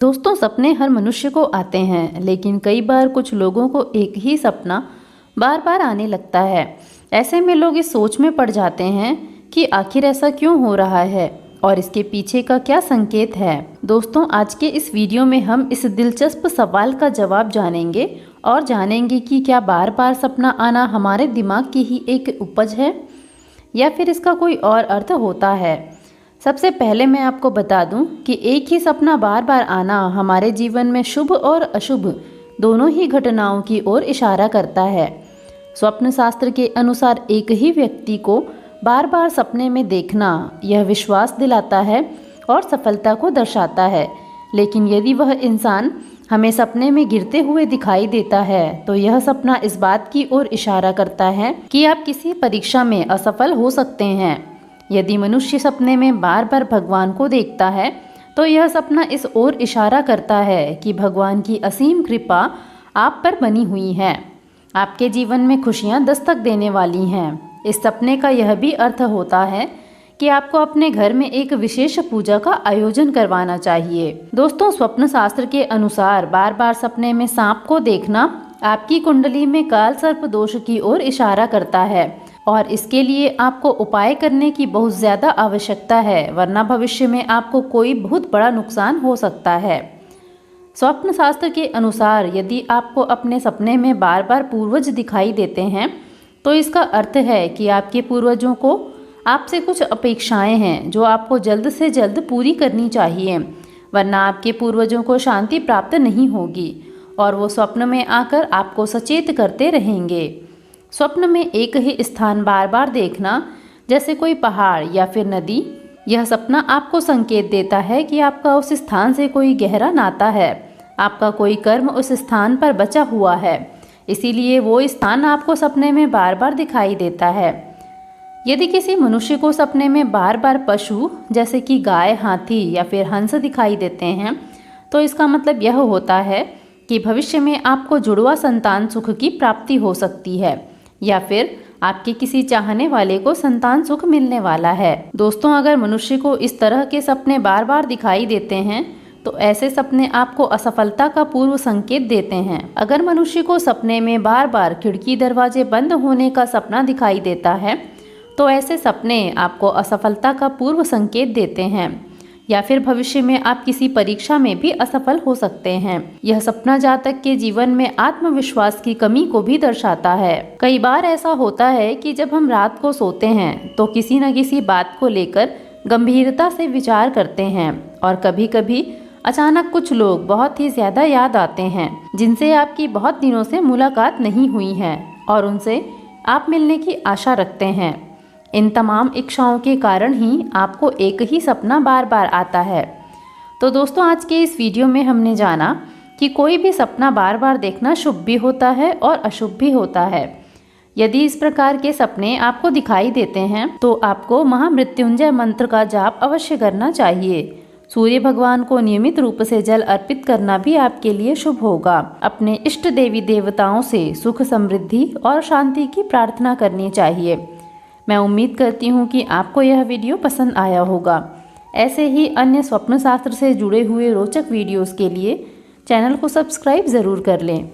दोस्तों, सपने हर मनुष्य को आते हैं, लेकिन कई बार कुछ लोगों को एक ही सपना बार बार आने लगता है। ऐसे में लोग इस सोच में पड़ जाते हैं कि आखिर ऐसा क्यों हो रहा है और इसके पीछे का क्या संकेत है। दोस्तों, आज के इस वीडियो में हम इस दिलचस्प सवाल का जवाब जानेंगे और जानेंगे कि क्या बार बार सपना आना हमारे दिमाग की ही एक उपज है या फिर इसका कोई और अर्थ होता है। सबसे पहले मैं आपको बता दूं कि एक ही सपना बार बार आना हमारे जीवन में शुभ और अशुभ दोनों ही घटनाओं की ओर इशारा करता है। स्वप्न शास्त्र के अनुसार एक ही व्यक्ति को बार बार सपने में देखना यह विश्वास दिलाता है और सफलता को दर्शाता है। लेकिन यदि वह इंसान हमें सपने में गिरते हुए दिखाई देता है तो यह सपना इस बात की ओर इशारा करता है कि आप किसी परीक्षा में असफल हो सकते हैं। यदि मनुष्य सपने में बार बार भगवान को देखता है तो यह सपना इस ओर इशारा करता है कि भगवान की असीम कृपा आप पर बनी हुई है, आपके जीवन में खुशियां दस्तक देने वाली हैं। इस सपने का यह भी अर्थ होता है कि आपको अपने घर में एक विशेष पूजा का आयोजन करवाना चाहिए। दोस्तों, स्वप्न शास्त्र के अनुसार बार बार सपने में सांप को देखना आपकी कुंडली में काल सर्प दोष की ओर इशारा करता है और इसके लिए आपको उपाय करने की बहुत ज़्यादा आवश्यकता है, वरना भविष्य में आपको कोई बहुत बड़ा नुकसान हो सकता है। स्वप्न शास्त्र के अनुसार यदि आपको अपने सपने में बार बार पूर्वज दिखाई देते हैं तो इसका अर्थ है कि आपके पूर्वजों को आपसे कुछ अपेक्षाएं हैं जो आपको जल्द से जल्द पूरी करनी चाहिए, वरना आपके पूर्वजों को शांति प्राप्त नहीं होगी और वो स्वप्न में आकर आपको सचेत करते रहेंगे। स्वप्न में एक ही स्थान बार बार देखना, जैसे कोई पहाड़ या फिर नदी, यह सपना आपको संकेत देता है कि आपका उस स्थान से कोई गहरा नाता है, आपका कोई कर्म उस स्थान पर बचा हुआ है, इसीलिए वो स्थान आपको सपने में बार बार दिखाई देता है। यदि किसी मनुष्य को सपने में बार बार पशु जैसे कि गाय, हाथी या फिर हंस दिखाई देते हैं तो इसका मतलब यह होता है कि भविष्य में आपको जुड़वा संतान सुख की प्राप्ति हो सकती है या फिर आपके किसी चाहने वाले को संतान सुख मिलने वाला है। दोस्तों, अगर मनुष्य को इस तरह के सपने बार बार दिखाई देते हैं तो ऐसे सपने आपको असफलता का पूर्व संकेत देते हैं। अगर मनुष्य को सपने में बार बार खिड़की दरवाजे बंद होने का सपना दिखाई देता है तो ऐसे सपने आपको असफलता का पूर्व संकेत देते हैं या फिर भविष्य में आप किसी परीक्षा में भी असफल हो सकते हैं। यह सपना जातक के जीवन में आत्मविश्वास की कमी को भी दर्शाता है। कई बार ऐसा होता है कि जब हम रात को सोते हैं तो किसी न किसी बात को लेकर गंभीरता से विचार करते हैं और कभी कभी अचानक कुछ लोग बहुत ही ज्यादा याद आते हैं जिनसे आपकी बहुत दिनों से मुलाकात नहीं हुई है और उनसे आप मिलने की आशा रखते हैं। इन तमाम इच्छाओं के कारण ही आपको एक ही सपना बार बार आता है। तो दोस्तों, आज के इस वीडियो में हमने जाना कि कोई भी सपना बार बार देखना शुभ भी होता है और अशुभ भी होता है। यदि इस प्रकार के सपने आपको दिखाई देते हैं तो आपको महामृत्युंजय मंत्र का जाप अवश्य करना चाहिए। सूर्य भगवान को नियमित रूप से जल अर्पित करना भी आपके लिए शुभ होगा। अपने इष्ट देवी देवताओं से सुख, समृद्धि और शांति की प्रार्थना करनी चाहिए। मैं उम्मीद करती हूँ कि आपको यह वीडियो पसंद आया होगा। ऐसे ही अन्य स्वप्न शास्त्र से जुड़े हुए रोचक वीडियोस के लिए चैनल को सब्सक्राइब ज़रूर कर लें।